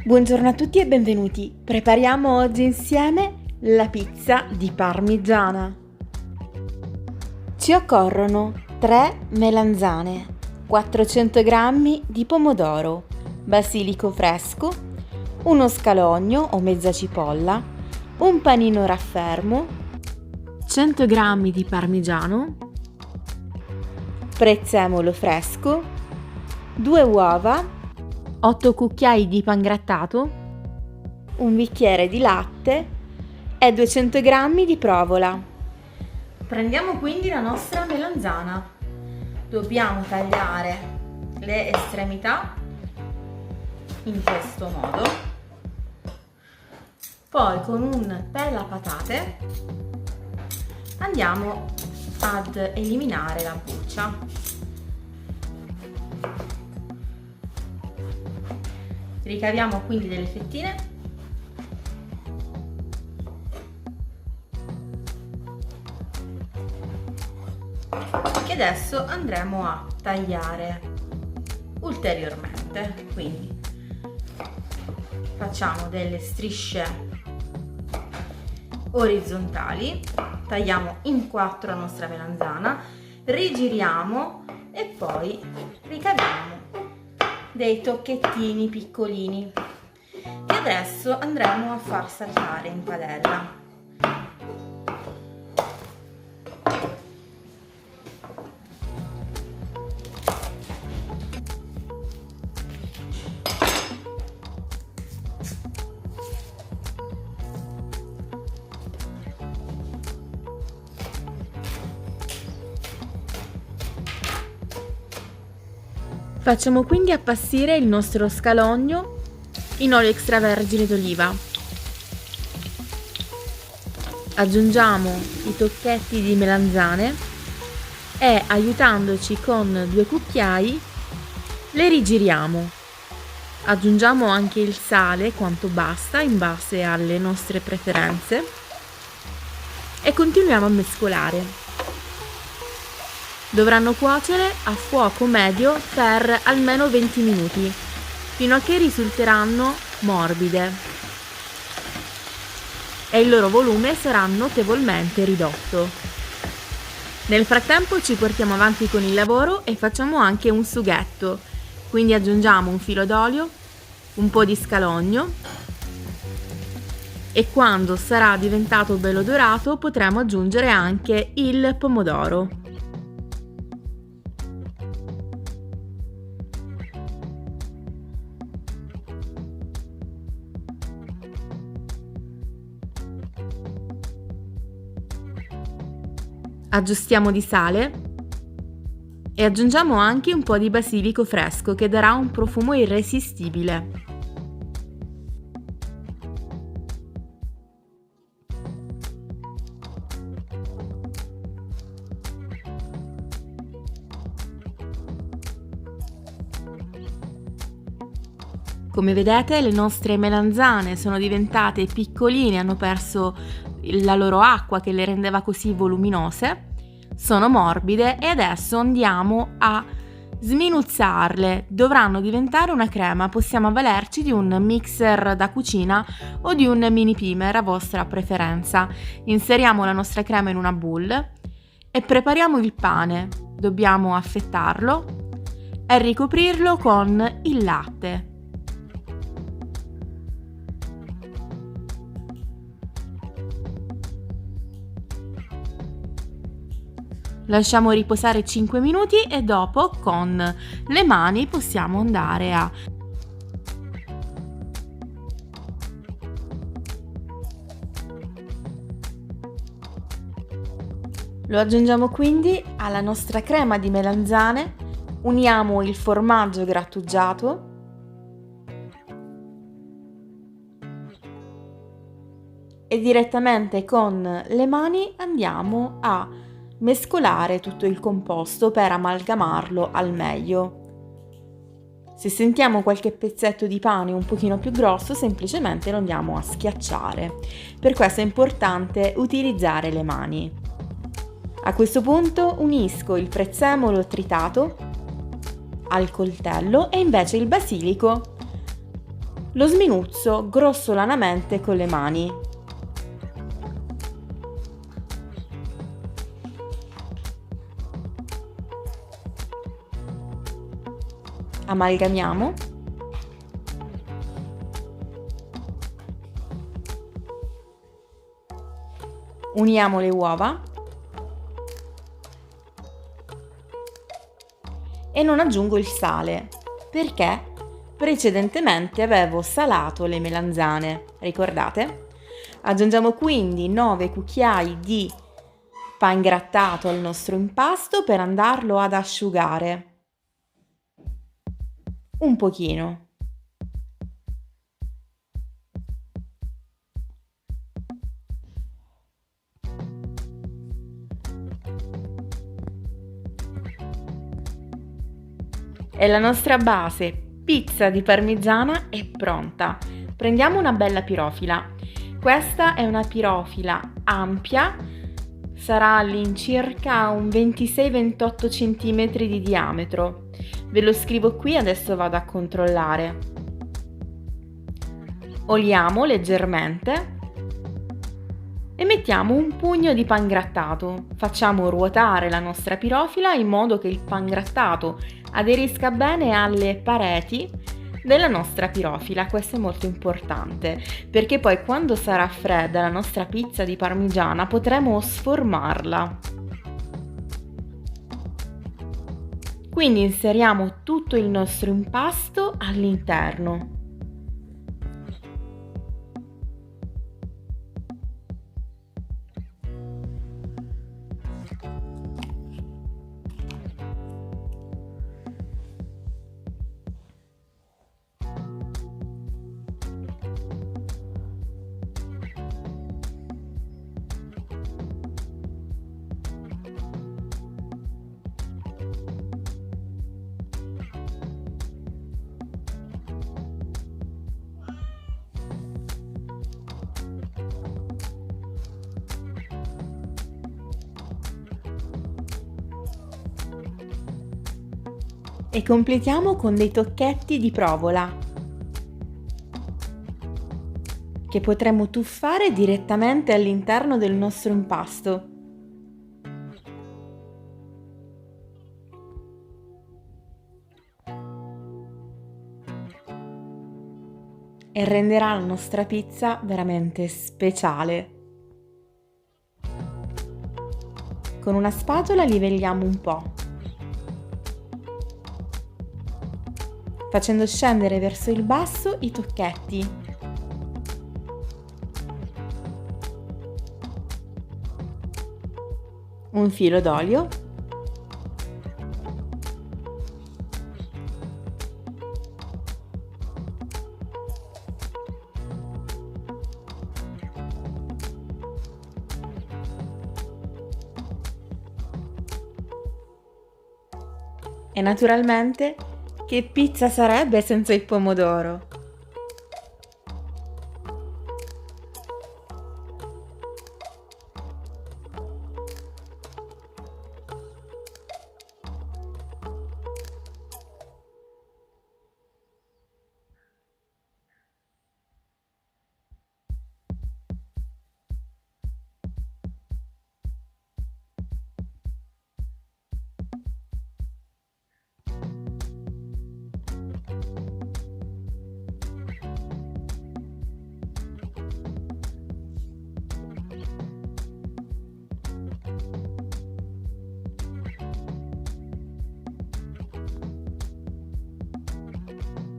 Buongiorno a tutti e benvenuti. Prepariamo oggi insieme la pizza di parmigiana. Ci occorrono 3 melanzane, 400 g di pomodoro, basilico fresco, uno scalogno o mezza cipolla, un panino raffermo, 100 g di parmigiano, prezzemolo fresco, 2 uova, 8 cucchiai di pangrattato, un bicchiere di latte e 200 g di provola. Prendiamo quindi la nostra melanzana. Dobbiamo tagliare le estremità in questo modo. Poi con un pelapatate andiamo ad eliminare la buccia. Ricaviamo quindi delle fettine che adesso andremo a tagliare ulteriormente. Quindi facciamo delle strisce orizzontali, tagliamo in 4 la nostra melanzana, rigiriamo e poi ricaviamo dei tocchettini piccolini che adesso andremo a far saltare in padella. Facciamo quindi appassire il nostro scalogno in olio extravergine d'oliva. Aggiungiamo i tocchetti di melanzane e, aiutandoci con 2 cucchiai, le rigiriamo. Aggiungiamo anche il sale quanto basta in base alle nostre preferenze e continuiamo a mescolare. Dovranno cuocere a fuoco medio per almeno 20 minuti, fino a che risulteranno morbide e il loro volume sarà notevolmente ridotto. Nel frattempo ci portiamo avanti con il lavoro e facciamo anche un sughetto, quindi aggiungiamo un filo d'olio, un po' di scalogno e quando sarà diventato bello dorato potremo aggiungere anche il pomodoro. Aggiustiamo di sale e aggiungiamo anche un po' di basilico fresco che darà un profumo irresistibile. Come vedete, le nostre melanzane sono diventate piccoline, hanno perso la loro acqua che le rendeva così voluminose, sono morbide e adesso andiamo a sminuzzarle. Dovranno diventare una crema, possiamo avvalerci di un mixer da cucina o di un mini pimer a vostra preferenza. Inseriamo la nostra crema in una bowl e prepariamo il pane. Dobbiamo affettarlo e ricoprirlo con il latte. Lasciamo riposare 5 minuti e dopo con le mani possiamo andare a lo aggiungiamo quindi alla nostra crema di melanzane, uniamo il formaggio grattugiato e direttamente con le mani andiamo a mescolare tutto il composto per amalgamarlo al meglio. Se sentiamo qualche pezzetto di pane un pochino più grosso, semplicemente lo andiamo a schiacciare. Per questo è importante utilizzare le mani. A questo punto unisco il prezzemolo tritato al coltello e invece il basilico Lo sminuzzo grossolanamente con le mani. Amalgamiamo. Uniamo le uova e non aggiungo il sale perché precedentemente avevo salato le melanzane, ricordate? Aggiungiamo quindi 9 cucchiai di pangrattato al nostro impasto per andarlo ad asciugare un pochino. E la nostra base pizza di parmigiana è pronta. Prendiamo una bella pirofila. Questa è una pirofila ampia, sarà all'incirca un 26-28 cm di diametro. Ve lo scrivo qui, adesso vado a controllare. Oliamo leggermente e mettiamo un pugno di pangrattato. Facciamo ruotare la nostra pirofila in modo che il pangrattato aderisca bene alle pareti della nostra pirofila. Questo è molto importante perché poi quando sarà fredda la nostra pizza di parmigiana potremo sformarla. Quindi inseriamo tutto il nostro impasto all'interno. E completiamo con dei tocchetti di provola che potremo tuffare direttamente all'interno del nostro impasto. E renderà la nostra pizza veramente speciale. Con una spatola livelliamo un po', facendo scendere verso il basso i tocchetti. Un filo d'olio. E naturalmente, che pizza sarebbe senza il pomodoro?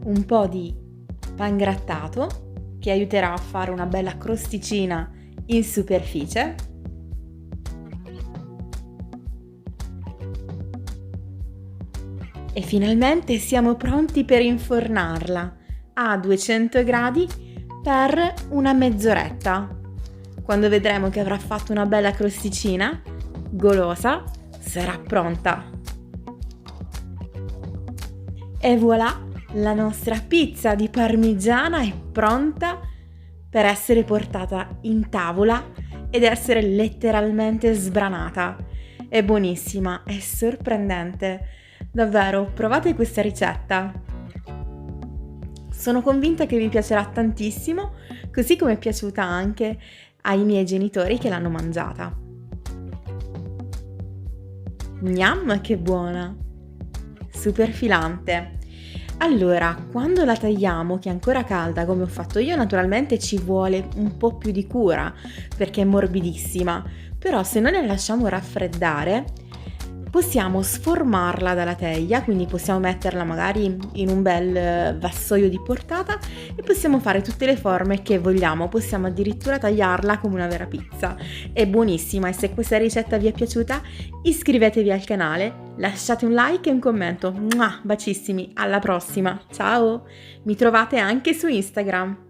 Un po' di pangrattato che aiuterà a fare una bella crosticina in superficie. E finalmente siamo pronti per infornarla a 200 gradi per una mezz'oretta. Quando vedremo che avrà fatto una bella crosticina, golosa, sarà pronta. E voilà! La nostra pizza di parmigiana è pronta per essere portata in tavola ed essere letteralmente sbranata. È buonissima, è sorprendente. Davvero, provate questa ricetta. Sono convinta che vi piacerà tantissimo, così come è piaciuta anche ai miei genitori che l'hanno mangiata. Gnam, che buona! Super filante. Allora, quando la tagliamo, che è ancora calda come ho fatto io, naturalmente ci vuole un po' più di cura perché è morbidissima, però se noi la lasciamo raffreddare possiamo sformarla dalla teglia, quindi possiamo metterla magari in un bel vassoio di portata e possiamo fare tutte le forme che vogliamo, possiamo addirittura tagliarla come una vera pizza. È buonissima e se questa ricetta vi è piaciuta iscrivetevi al canale, lasciate un like e un commento. Bacissimi, alla prossima, ciao! Mi trovate anche su Instagram.